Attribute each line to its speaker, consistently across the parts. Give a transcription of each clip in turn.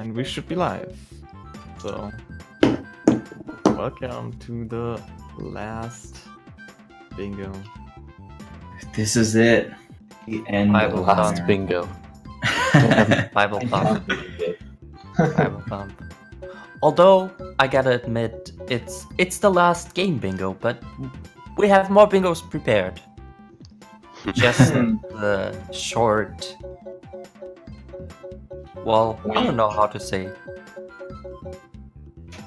Speaker 1: and we should be live. So, welcome to the last bingo.
Speaker 2: This is it. The end
Speaker 3: Bible
Speaker 2: of
Speaker 3: last
Speaker 2: our-
Speaker 3: bingo. Bible thump. Bible thump. Although I gotta admit, it's the last game bingo, but we have more bingos prepared. Just the short. Well, I don't know how to say.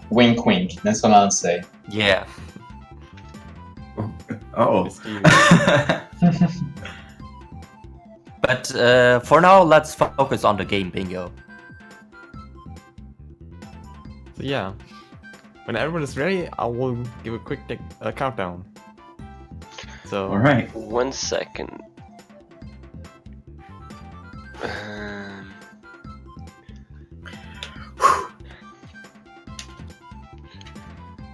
Speaker 4: Wink, wink. That's what I'll say.
Speaker 3: Yeah.
Speaker 2: Oh.
Speaker 3: But for now, let's focus on the game bingo.
Speaker 1: So yeah, when everyone is ready, I will give a quick countdown. So,
Speaker 2: All right.
Speaker 5: 1 second.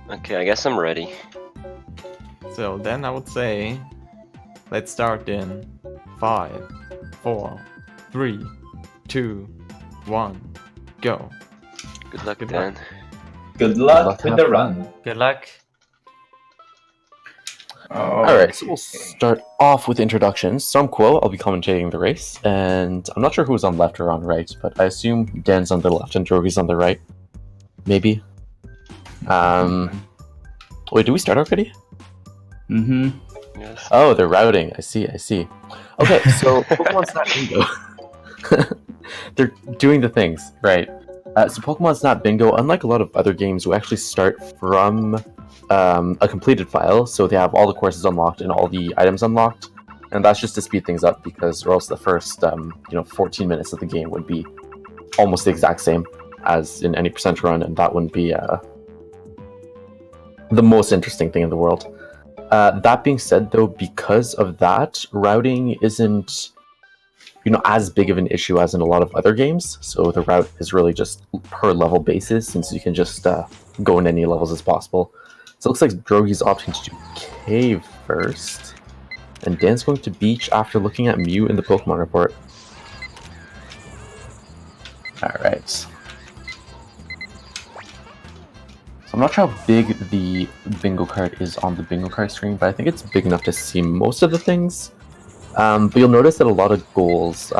Speaker 5: Okay, I guess I'm ready.
Speaker 1: So then I would say, let's start in 5, 4, 3, 2, 1, go.
Speaker 5: Good luck,
Speaker 1: Good
Speaker 5: Dan.
Speaker 1: luck.
Speaker 4: Good luck
Speaker 3: luck,
Speaker 4: with
Speaker 3: have
Speaker 4: the
Speaker 3: fun.
Speaker 4: run.
Speaker 3: Good luck.
Speaker 2: Oh,
Speaker 6: Alright, so we'll start off with introductions. So I'm Quill, I'll be commentating the race, and I'm not sure who's on left or on right, but I assume Dan's on the left and Drogie's on the right. Maybe. Wait, do we start already?
Speaker 2: Mm-hmm.
Speaker 5: Yes.
Speaker 6: Oh, they're routing. I see. Okay, so Pokemon Snap Bingo. They're doing the things, right. So Pokemon Snap Bingo, unlike a lot of other games, we actually start from a completed file, so they have all the courses unlocked and all the items unlocked, and that's just to speed things up, because or else the first 14 minutes of the game would be almost the exact same as in any percent run, and that wouldn't be the most interesting thing in the world. That being said, though, because of that, routing isn't as big of an issue as in a lot of other games. So the route is really just per level basis, since you can just go in any levels as possible. So it looks like Drogie's opting to do Cave first, and Dan's going to Beach after looking at Mew in the Pokemon report. Alright. So I'm not sure how big the bingo card is on the bingo card screen, but I think it's big enough to see most of the things. But you'll notice that a lot of goals,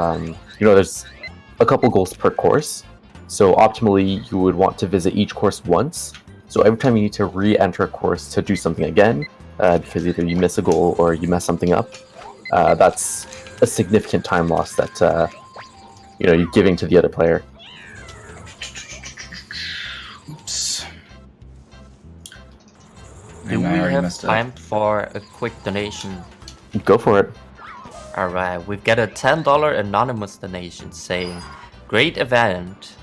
Speaker 6: there's a couple goals per course. So optimally, you would want to visit each course once. So every time you need to re-enter a course to do something again, because either you miss a goal or you mess something up, that's a significant time loss that you're giving to the other player.
Speaker 2: Oops.
Speaker 3: Do we
Speaker 2: I already
Speaker 3: have
Speaker 2: messed up.
Speaker 3: time for a quick donation?
Speaker 6: Go for it.
Speaker 3: Alright, we've got a $10 anonymous donation saying, "Great event.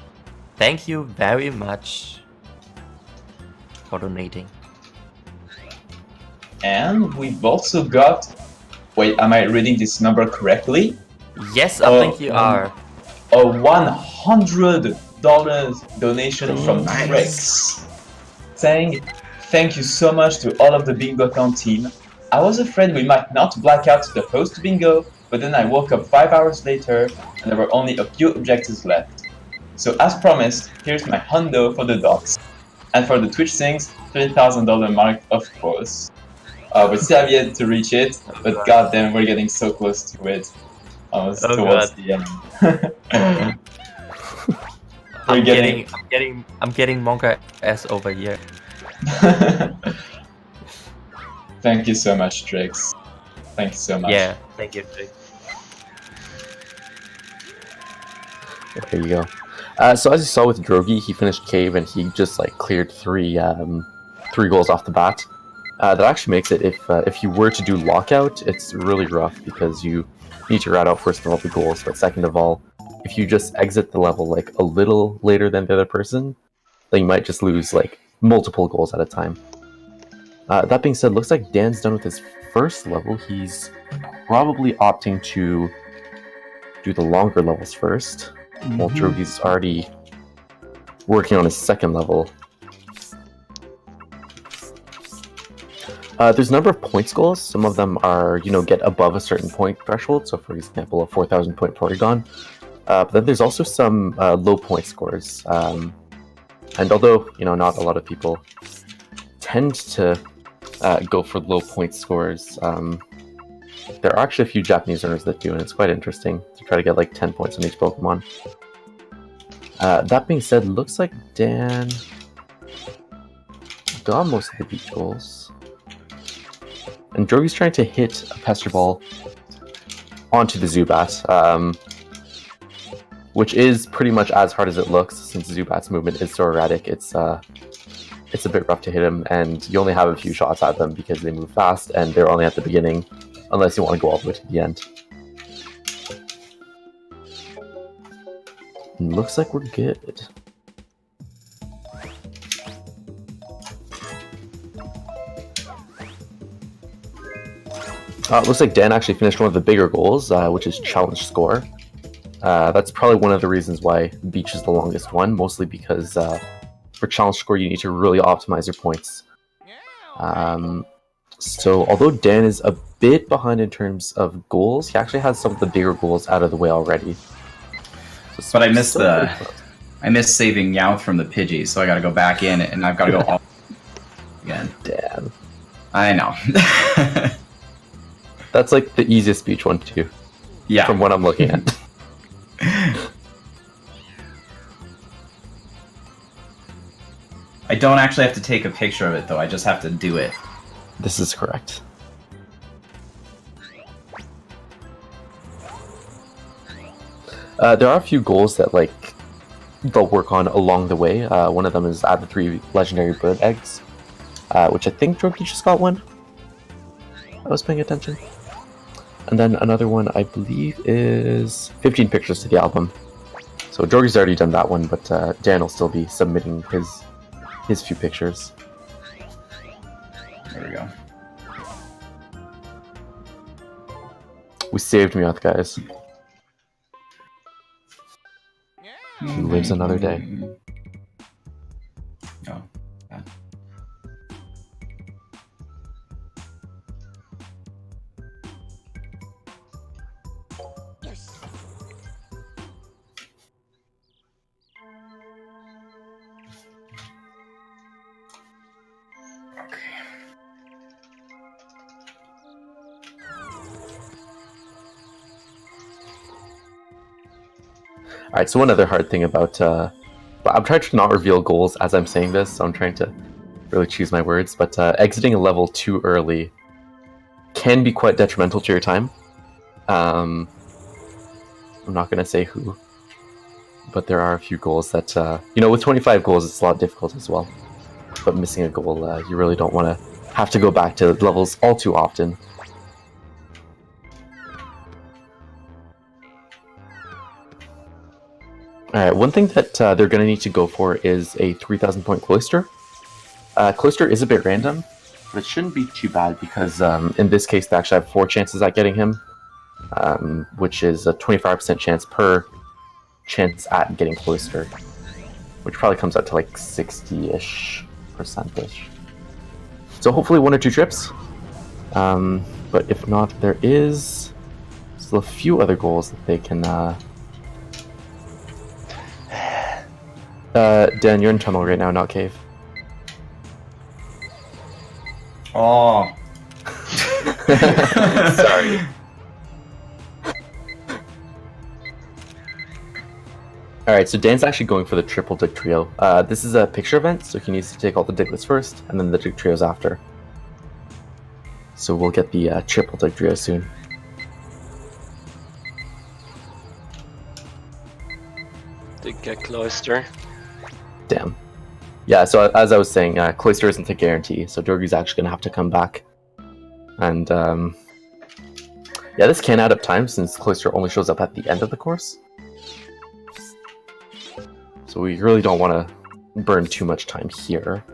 Speaker 3: Thank you very much for donating."
Speaker 4: And we've also got... Wait, am I reading this number correctly?
Speaker 3: Yes, I think you are.
Speaker 4: A $100 donation from
Speaker 2: Nice.
Speaker 4: Rex, saying, "Thank you so much to all of the Bingothon team. I was afraid we might not black out the host bingo, but then I woke up 5 hours later and there were only a few objectives left. So as promised, here's my hundo for the docs. And for the Twitch things, $3,000 mark, of course. We still have yet to reach it, but goddamn, we're getting so close to it. Almost
Speaker 3: Oh
Speaker 4: towards
Speaker 3: God.
Speaker 4: the end.
Speaker 3: I'm
Speaker 4: getting-
Speaker 3: getting Monka S over here.
Speaker 4: Thank you so much, Drix. Thank you so much.
Speaker 3: Yeah, thank you, Jake.
Speaker 6: There you go. So as you saw with Drogie, he finished Cave and he just cleared three goals off the bat. That actually makes it, if you were to do Lockout, it's really rough because you need to rat out first of all the goals, but second of all, if you just exit the level a little later than the other person, then you might just lose multiple goals at a time. That being said, looks like Dan's done with his first level. He's probably opting to do the longer levels first, while Drogie's already working on his second level. There's a number of points goals. Some of them are, get above a certain point threshold. So, for example, a 4,000 point Porygon. But then there's also some low point scores. And although, not a lot of people tend to go for low point scores, there are actually a few Japanese learners that do, and it's quite interesting to try to get like 10 points on each Pokemon. That being said, looks like Dan got most of the beach goals. And Drogie's trying to hit a Pester Ball onto the Zubat, which is pretty much as hard as it looks, since Zubat's movement is so erratic. It's a bit rough to hit him, and you only have a few shots at them because they move fast, and they're only at the beginning, unless you want to go all the way to the end. And looks like we're good. Looks like Dan actually finished one of the bigger goals, which is challenge score. That's probably one of the reasons why Beach is the longest one, mostly because for challenge score you need to really optimize your points. So although Dan is a bit behind in terms of goals, he actually has some of the bigger goals out of the way already.
Speaker 2: But I missed saving Meowth from the Pidgey, so I gotta go back in and I've gotta go all again.
Speaker 6: Damn.
Speaker 2: I know.
Speaker 6: That's like the easiest Beach one too.
Speaker 2: Yeah.
Speaker 6: From what I'm looking at.
Speaker 2: I don't actually have to take a picture of it though, I just have to do it.
Speaker 6: This is correct. There are a few goals that they'll work on along the way. One of them is add the 3 legendary bird eggs, which I think Drogie just got one. I was paying attention. And then another one, I believe, is 15 pictures to the album. So Drogie's already done that one, but Dan will still be submitting his few pictures.
Speaker 2: There we go.
Speaker 6: We saved Meowth, guys. He lives another day.
Speaker 2: Oh, yeah.
Speaker 6: Alright, so one other hard thing about... I'm trying to not reveal goals as I'm saying this, so I'm trying to really choose my words, but exiting a level too early can be quite detrimental to your time. I'm not going to say who, but there are a few goals that, with 25 goals it's a lot difficult as well. But missing a goal, you really don't want to have to go back to levels all too often. Alright, one thing that they're going to need to go for is a 3,000 point Cloyster. Cloyster is a bit random, but it shouldn't be too bad because in this case they actually have 4 chances at getting him, which is a 25% chance per chance at getting Cloyster, which probably comes out to like 60-ish percent-ish. So hopefully 1 or 2 trips, but if not, there is still a few other goals that they can... Dan, you're in tunnel right now, not cave.
Speaker 2: Oh.
Speaker 6: Sorry. Alright, so Dan's actually going for the triple dig trio. This is a picture event, so he needs to take all the diglets first, and then the dig trios after. So we'll get the triple dig trio soon.
Speaker 5: Dig a Cloyster.
Speaker 6: Damn. Yeah, so as I was saying, Cloyster isn't a guarantee, so Drogie's actually going to have to come back. And, yeah, this can add up time, since Cloyster only shows up at the end of the course. So we really don't want to burn too much time here.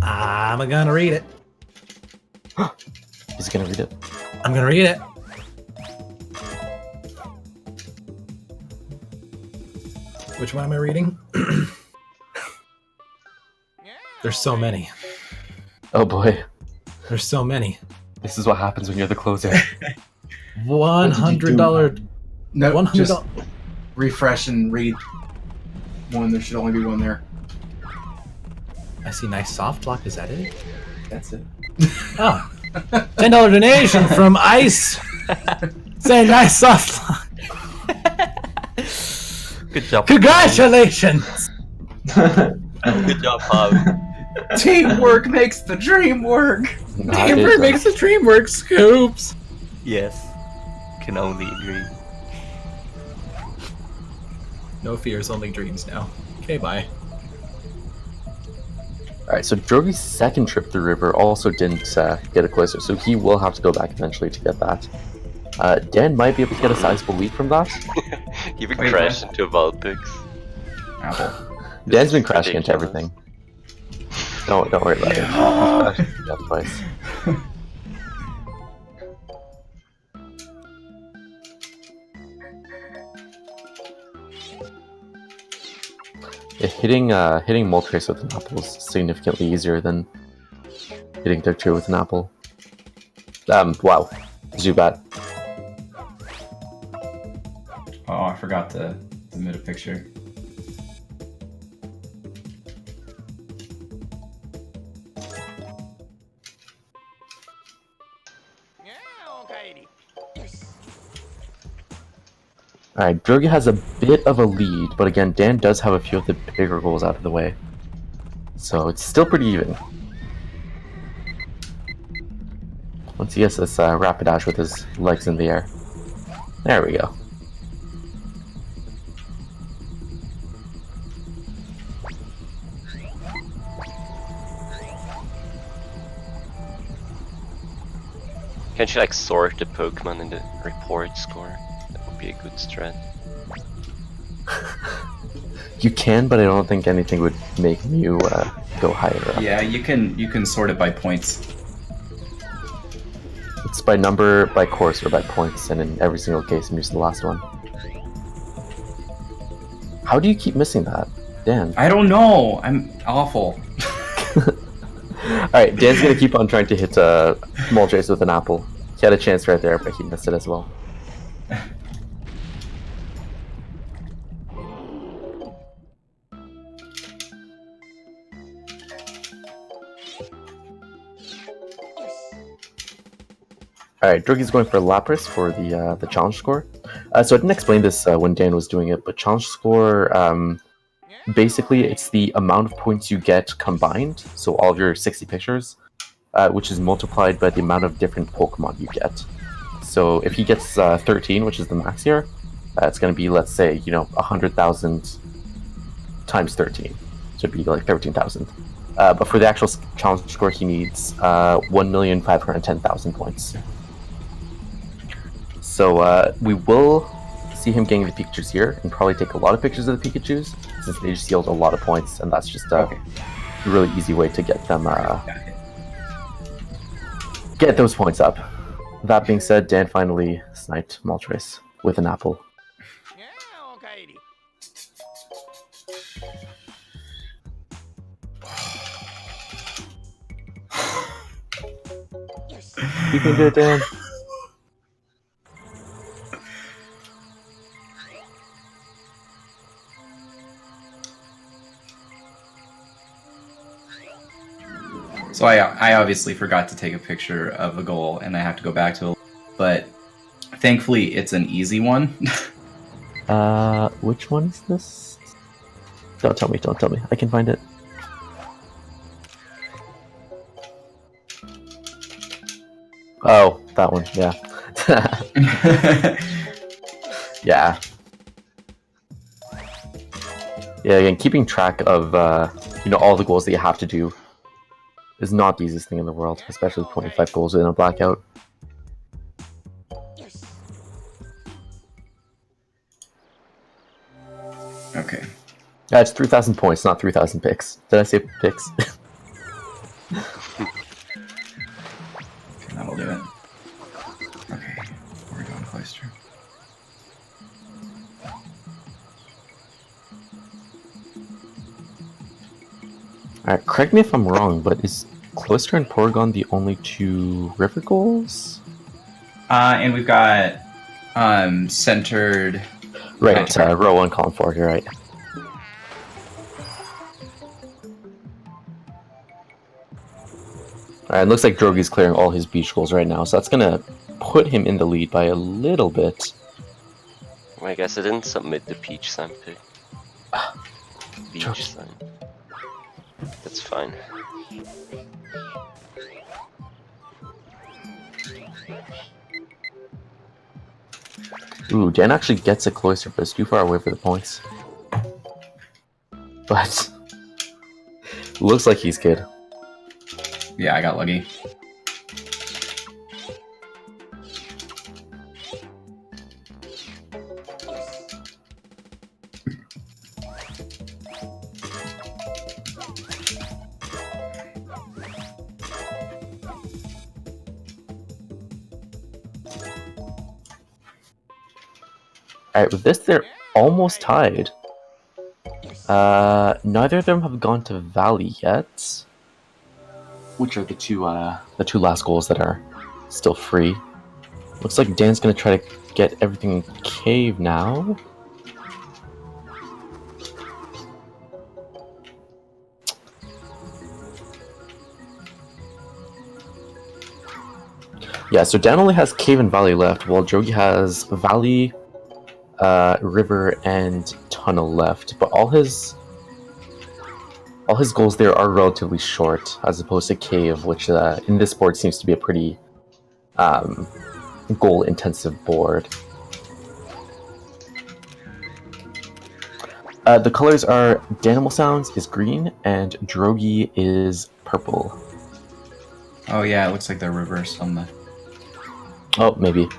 Speaker 7: I'm gonna read it.
Speaker 6: He's going to read it.
Speaker 7: I'm gonna read it. Which one am I reading? There's so many.
Speaker 6: Oh boy.
Speaker 7: There's so many.
Speaker 6: This is what happens when you're the closer.
Speaker 7: $100.
Speaker 8: No,
Speaker 7: $100.
Speaker 8: just refresh and read one. There should only be one there.
Speaker 7: I see nice soft lock. Is that it?
Speaker 8: That's it.
Speaker 7: Oh. $10 donation from Ice. Say nice soft lock.
Speaker 3: Good job.
Speaker 7: Congratulations.
Speaker 3: Good job, Bob.
Speaker 8: Teamwork makes the dream work.
Speaker 7: Teamwork makes the dream work, Scoops.
Speaker 3: Yes. Can only agree.
Speaker 7: No fears, only dreams now. Okay, bye.
Speaker 6: Alright, so Drogie's second trip through river also didn't get a cloister, so he will have to go back eventually to get that. Dan might be able to get a sizable lead from that.
Speaker 5: He would
Speaker 2: Wait,
Speaker 5: crash
Speaker 2: what?
Speaker 5: into Vulpix.
Speaker 2: Apple.
Speaker 6: Dan's been
Speaker 5: is
Speaker 6: crashing into
Speaker 5: ridiculous.
Speaker 6: everything. Don't worry about it. He's crashed into that twice. Yeah, hitting Moltres with an apple is significantly easier than hitting Dugtrio with an apple. Wow. Zubat.
Speaker 2: Oh, I forgot to submit a picture.
Speaker 6: Alright, Drogie has a bit of a lead, but again, Dan does have a few of the bigger goals out of the way. So it's still pretty even. Once he gets this Rapidash with his legs in the air. There we go.
Speaker 5: Can't you like sort the Pokemon in the report score? That would be a good strat.
Speaker 6: You can, but I don't think anything would make Mew go higher up.
Speaker 2: Yeah, you can sort it by points.
Speaker 6: It's by number, by course, or by points, and in every single case, Mew's the last one. How do you keep missing that? Dan.
Speaker 2: I don't know. I'm awful.
Speaker 6: Alright, Dan's gonna keep on trying to hit Moltres with an apple. He had a chance right there, but he missed it as well. Alright, Drogie's going for Lapras for the challenge score. So I didn't explain this when Dan was doing it, but challenge score, basically it's the amount of points you get combined, so all of your 60 pictures, which is multiplied by the amount of different Pokemon you get. So if he gets 13, which is the max here, it's going to be, let's say, 100,000 times 13. So it'd be like 13,000. But for the actual challenge score, he needs 1,510,000 points. So we will see him getting the Pikachus here, and probably take a lot of pictures of the Pikachus, since they just yield a lot of points, and that's just a really easy way to get them, get those points up. That being said, Dan finally sniped Moltres with an apple. You can do it, Dan.
Speaker 2: So I obviously forgot to take a picture of a goal, and I have to go back to it. But thankfully, it's an easy one.
Speaker 6: Which one is this? Don't tell me, don't tell me. I can find it. Oh, that one, yeah. Yeah. Yeah, again, keeping track of, all the goals that you have to do is not the easiest thing in the world, especially 25 goals in a Blackout.
Speaker 2: Okay.
Speaker 6: It's 3,000 points, not 3,000 picks. Did I say picks?
Speaker 2: That'll do it. Okay, we're going cloister.
Speaker 6: Alright, correct me if I'm wrong, but is Cloister and Porygon the only two river goals?
Speaker 2: And we've got centered.
Speaker 6: Right, row 1, column 4, you're right. Alright, it looks like Drogie's clearing all his beach goals right now, so that's gonna put him in the lead by a little bit.
Speaker 5: Well, I guess I didn't submit the peach sign pic. Beach sign. That's fine.
Speaker 6: Ooh, Dan actually gets a cloister, but it's too far away for the points. But looks like he's good.
Speaker 2: Yeah, I got lucky.
Speaker 6: Alright, with this, they're almost tied. Neither of them have gone to Valley yet. Which are the two last goals that are still free. Looks like Dan's gonna try to get everything in Cave now. Yeah, so Dan only has Cave and Valley left, while Drogie has Valley, River, and Tunnel left. But all his goals there are relatively short, as opposed to Cave, which in this board seems to be a pretty goal-intensive board. The colors are DanimalSounds is green and Drogie is purple.
Speaker 2: Oh yeah, it looks like they're reversed on the.
Speaker 6: Oh, maybe.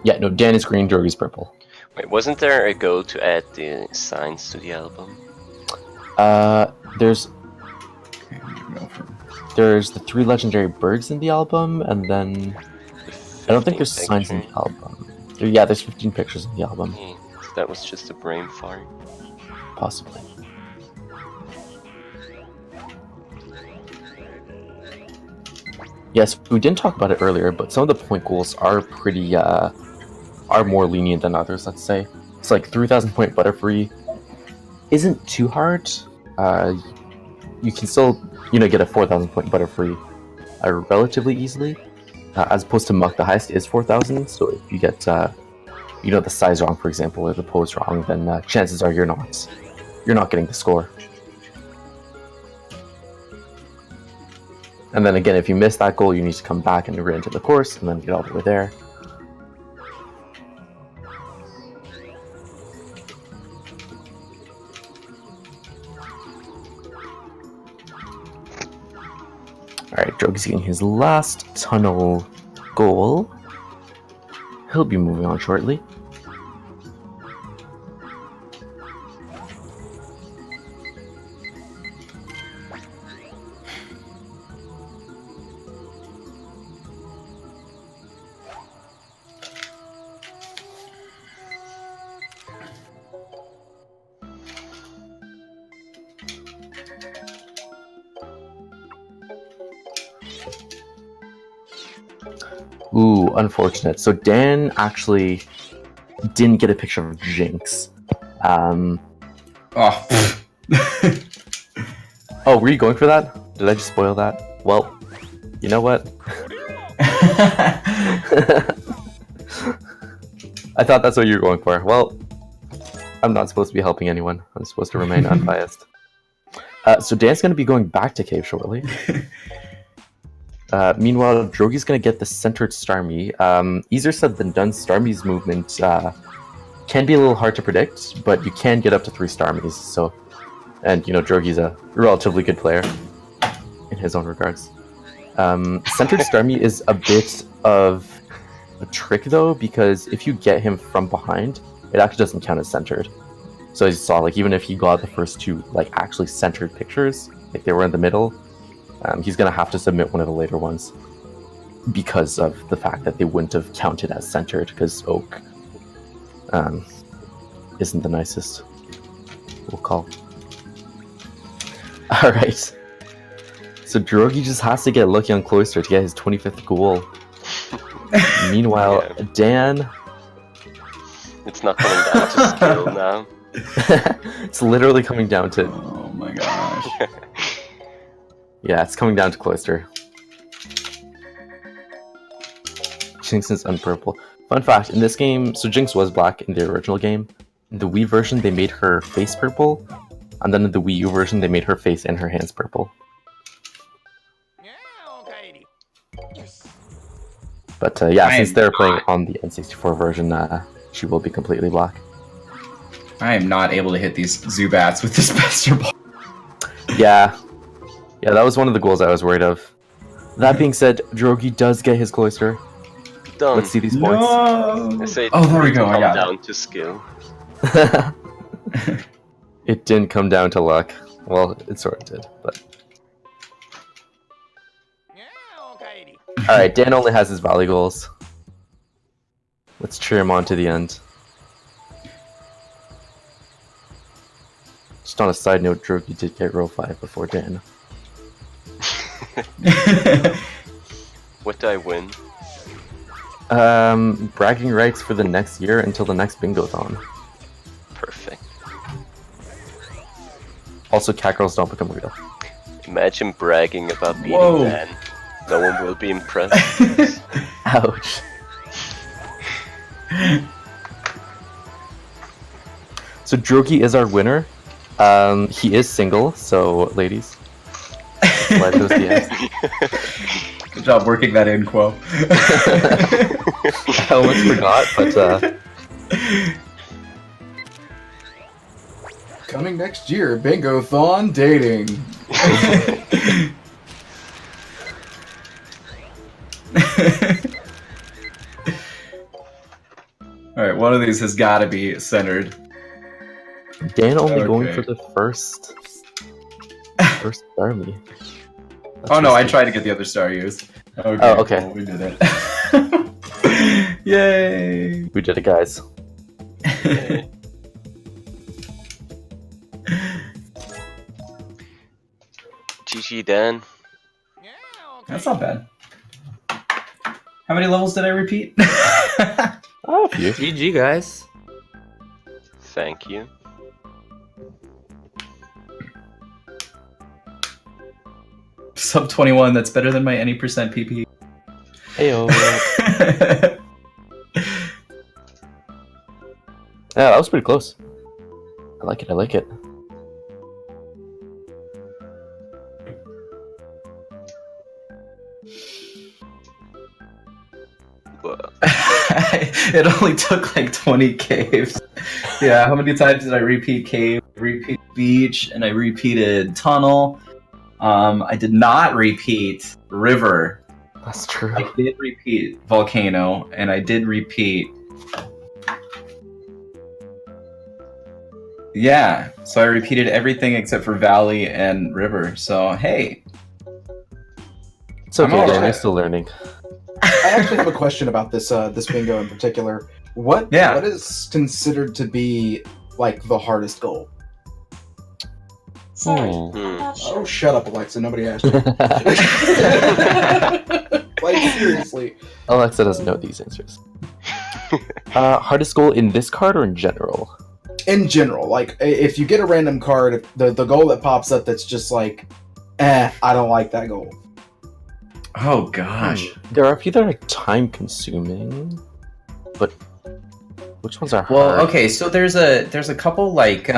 Speaker 6: Yeah, no, Dan is green, Drogie's purple.
Speaker 5: Wait, wasn't there a goal to add the signs to the album?
Speaker 6: There's
Speaker 2: Okay, I'm gonna go for-
Speaker 6: there's the 3 legendary birds in the album, and then I don't think there's signs in the album. Yeah, there's 15 pictures in the album,
Speaker 5: Yeah, so that was just a brain fart.
Speaker 6: possibly. Yes, we didn't talk about it earlier, but some of the point goals are pretty are more lenient than others. Let's say it's like 3,000 point Butterfree isn't too hard. You can still get a 4,000 point Butterfree relatively easily, as opposed to Muck. The highest is 4,000. So if you get the size wrong, for example, or the pose wrong, then chances are you're not getting the score. And then again, if you miss that goal, you need to come back and re-enter the course, and then get all the way there. Alright, Drogie's getting his last tunnel goal. He'll be moving on shortly. Ooh, unfortunate. So Dan actually didn't get a picture of Jinx.
Speaker 2: Oh.
Speaker 6: Oh, were you going for that? Did I just spoil that? Well, you know what? I thought that's what you were going for. Well, I'm not supposed to be helping anyone. I'm supposed to remain unbiased. So Dan's going to be going back to Cave shortly. Meanwhile, Drogie's going to get the centered Starmie. Easier said than done. Starmie's movement can be a little hard to predict, but you can get up to 3 Starmies. So, and Drogie's a relatively good player in his own regards. Centered Starmie is a bit of a trick though, because if you get him from behind, it actually doesn't count as centered. So as you saw, like even if he got the first 2 like actually centered pictures, like they were in the middle, he's gonna have to submit one of the later ones because of the fact that they wouldn't have counted as centered, because Oak isn't the nicest. We'll call. All right. So Drogie just has to get lucky on Cloister to get his 25th goal. Meanwhile,
Speaker 5: Yeah.
Speaker 6: Dan...
Speaker 5: It's not coming down to skill now.
Speaker 6: it's literally coming down to...
Speaker 2: Oh my gosh.
Speaker 6: Yeah, it's coming down to Cloister. Jinx is unpurple. Fun fact, in this game, so Jinx was black in the original game. In the Wii version, they made her face purple. And then in the Wii U version, they made her face and her hands purple. But yeah, since they're playing on the N64 version, she will be completely black.
Speaker 2: I am not able to hit these Zubats with this Bester Ball.
Speaker 6: Yeah. Yeah, that was one of the goals I was worried of. That being said, Drogie does get his Cloister.
Speaker 5: Done.
Speaker 6: Let's see these points.
Speaker 5: I say
Speaker 2: Oh, there we go. I
Speaker 5: come
Speaker 2: got it.
Speaker 5: down to skill.
Speaker 6: It didn't come down to luck. Well, it sort of did, but... Alright, Dan only has his Valley goals. Let's cheer him on to the end. Just on a side note, Drogie did get row 5 before Dan.
Speaker 5: What do I win?
Speaker 6: Bragging rights for the next year until the next Bingothon.
Speaker 5: Perfect.
Speaker 6: Also, cat girls don't become real.
Speaker 5: Imagine bragging about beating
Speaker 2: Whoa.
Speaker 5: Dan. No one will be impressed.
Speaker 6: Ouch. So Drogie is our winner. He is single, so ladies. Slide those DMs.
Speaker 2: Good job working that in, Quo.
Speaker 6: I almost forgot, but
Speaker 8: Coming next year, Bingothon dating.
Speaker 2: Alright, one of these has got to be centered.
Speaker 6: Dan only going
Speaker 2: Okay.
Speaker 6: for the first army. That's
Speaker 2: Oh no, I
Speaker 6: risky.
Speaker 2: tried to get the other star used. Okay,
Speaker 6: Oh, okay.
Speaker 2: cool, we did it. Yay!
Speaker 6: We did it, guys.
Speaker 5: GG Dan.
Speaker 2: That's not bad. How many levels did I repeat?
Speaker 6: Oh, a few.
Speaker 3: GG, guys.
Speaker 5: Thank you.
Speaker 2: Sub 21, that's better than my any percent PP.
Speaker 6: Heyo. Yeah, that was pretty close. I like it. I like it.
Speaker 5: Whoa.
Speaker 2: It only took like 20 caves. Yeah, how many times did I repeat cave, repeat beach, and I repeated tunnel? I did not repeat river.
Speaker 6: That's true.
Speaker 2: I did repeat volcano, and I did repeat. Yeah, so I repeated everything except for valley and river. So hey,
Speaker 6: It's okay,
Speaker 2: I'm
Speaker 6: Dan.
Speaker 2: alright.
Speaker 6: You're still learning.
Speaker 8: I actually have a question about this this bingo in particular. What is considered to be like the hardest goal?
Speaker 9: Sorry,
Speaker 6: Hmm.
Speaker 9: I'm not
Speaker 8: Oh,
Speaker 9: sure.
Speaker 8: shut up, Alexa. Nobody asked you. Like seriously.
Speaker 6: Alexa doesn't know these answers. Hardest goal in this card or in general?
Speaker 8: In general, like if you get a random card, the goal that pops up that's just like, I don't like that goal.
Speaker 2: oh gosh.
Speaker 6: There are a few that are time consuming, but which ones are hard?
Speaker 2: Well, okay, so there's a couple like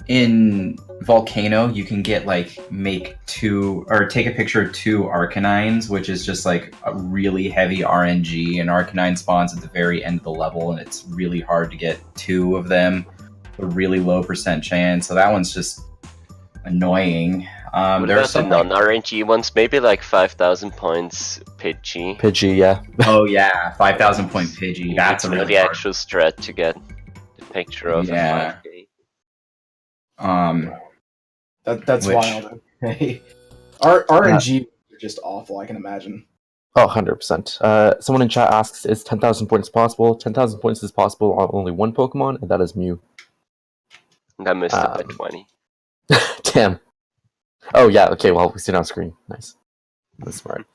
Speaker 2: in Volcano you can get like make two or take a picture of two Arcanines, which is just like a really heavy RNG, and Arcanine spawns at the very end of the level, and it's really hard to get two of them. A really low percent chance, so that one's just annoying.
Speaker 5: What
Speaker 2: There are
Speaker 5: about the
Speaker 2: some like,
Speaker 5: non-RNG ones? Maybe like 5,000 points Pidgey.
Speaker 6: Pidgey, yeah.
Speaker 2: oh yeah, 5,000 point Pidgey. That's a
Speaker 5: You know
Speaker 2: really
Speaker 5: the
Speaker 2: hard.
Speaker 5: actual strat to get the picture of
Speaker 2: Yeah.
Speaker 5: a 5K.
Speaker 8: That's
Speaker 2: Which-
Speaker 8: wild. Okay. RNG are just awful. I can imagine.
Speaker 6: Oh, 100%. Someone in chat asks, is 10,000 points possible? 10,000 points is possible on only one Pokemon, and that is Mew.
Speaker 5: And I missed it by
Speaker 6: Um,
Speaker 5: 20.
Speaker 6: Damn. Oh, yeah, okay, well, we see it on screen. Nice. That's smart.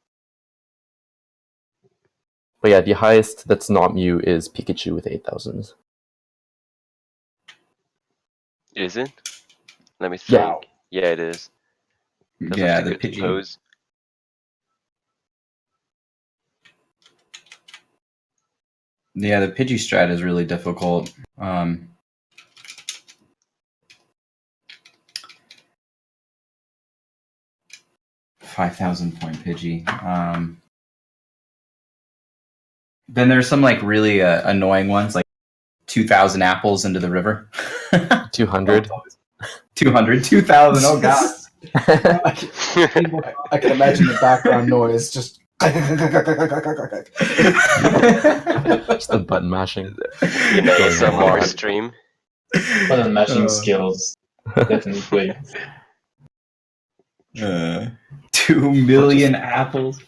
Speaker 6: But yeah, the highest that's not Mew is Pikachu with 8,000.
Speaker 5: Is it? Let me
Speaker 6: Yeah.
Speaker 5: think. Yeah, it is. Because
Speaker 2: Yeah,
Speaker 5: of the
Speaker 2: the
Speaker 5: good
Speaker 2: Pidgey.
Speaker 5: pose.
Speaker 2: Yeah, the Pidgey strat is really difficult. 5,000 point Pidgey. Then there's some like really annoying ones, like 2,000 apples into the river.
Speaker 6: 200.
Speaker 2: 200, 2,000. Oh god.
Speaker 8: I can imagine the background noise just.
Speaker 6: Just the button mashing.
Speaker 5: You know,
Speaker 6: Going
Speaker 5: some
Speaker 6: on.
Speaker 5: more stream.
Speaker 4: Button mashing skills, definitely.
Speaker 2: 2 million apples.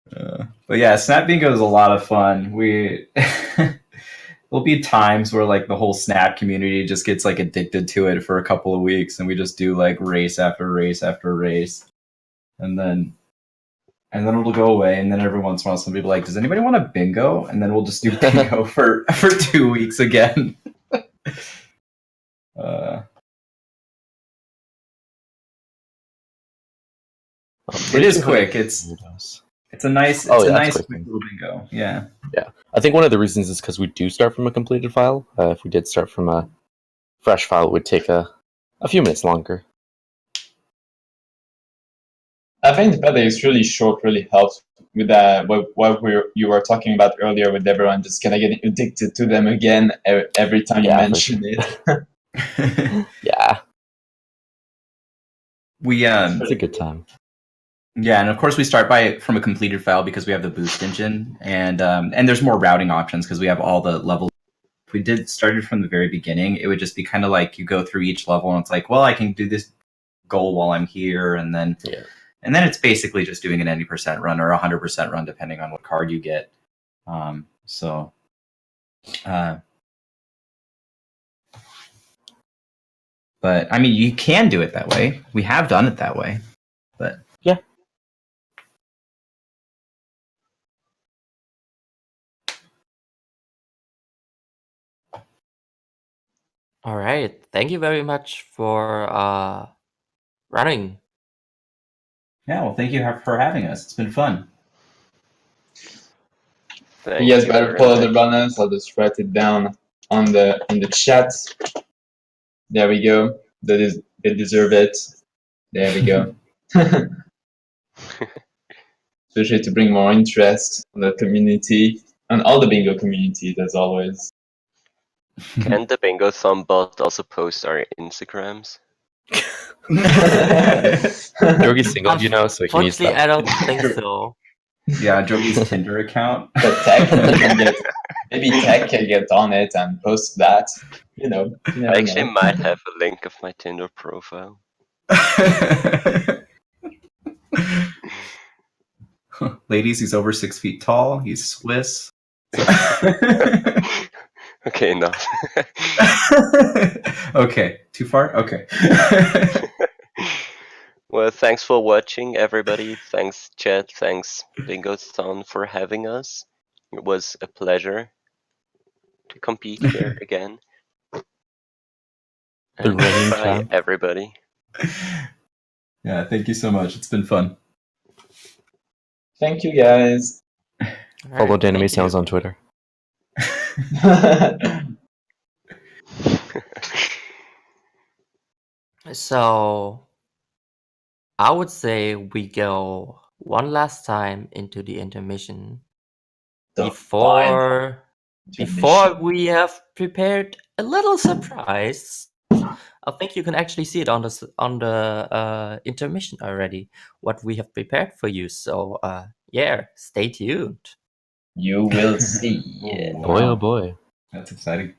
Speaker 2: But yeah, Snap Bingo is a lot of fun. There'll be times where like the whole Snap community just gets like addicted to it for a couple of weeks, and we just do like race after race after race, and then it'll go away, and then every once in a while somebody will be like, "Does anybody want a bingo?" And then we'll just do bingo for 2 weeks again. It is quick. It's a nice
Speaker 6: quick.
Speaker 2: quick little bingo. Yeah.
Speaker 6: Yeah, I think one of the reasons is because we do start from a completed file. If we did start from a fresh file, it would take a few minutes longer.
Speaker 4: I think the fact that it's really short really helps with what you were talking about earlier, with everyone just kind of getting addicted to them again every time you mention it.
Speaker 6: Yeah,
Speaker 2: It's
Speaker 6: a good time.
Speaker 2: Yeah, and of course we start from a completed file because we have the boost engine, and there's more routing options because we have all the levels. If we started from the very beginning, it would just be kind of like you go through each level and it's like, well, I can do this goal while I'm here, and then it's basically just doing an 90% run or 100% run depending on what card you get. But I mean, you can do it that way. We have done it that way, but
Speaker 6: yeah.
Speaker 3: All right. Thank you very much for running.
Speaker 2: Yeah, well, thank you for having us. It's been fun.
Speaker 4: You guys better follow the runners. I'll just write it down in the chat. There we go. They deserve it. There we go. Especially to bring more interest on the community and all the bingo communities, as always.
Speaker 5: Can the Bingothon bot also post our Instagrams?
Speaker 6: Drogie's single, so he can use
Speaker 3: Unfortunately,
Speaker 6: that.
Speaker 3: I don't think so.
Speaker 2: Yeah, Drogie's Tinder account.
Speaker 4: But maybe Tech can get on it and post that. You know. You
Speaker 5: I actually
Speaker 4: know.
Speaker 5: might have a link of my Tinder profile.
Speaker 2: Ladies, he's over 6 feet tall. He's Swiss.
Speaker 5: Okay, enough.
Speaker 2: Okay, too far? Okay.
Speaker 5: Well, thanks for watching, everybody. Thanks, chat. Thanks, Bingothon, for having us. It was a pleasure to compete here again. And bye, everybody.
Speaker 2: Yeah, thank you so much. It's been fun.
Speaker 4: Thank you, guys.
Speaker 6: Follow DanimalSounds on Twitter.
Speaker 3: So, I would say we go one last time into the intermission before we have prepared a little surprise. I think you can actually see it on the intermission already, what we have prepared for you. So, yeah, stay tuned.
Speaker 4: You will see.
Speaker 2: Oh,
Speaker 6: boy, oh boy.
Speaker 2: That's exciting.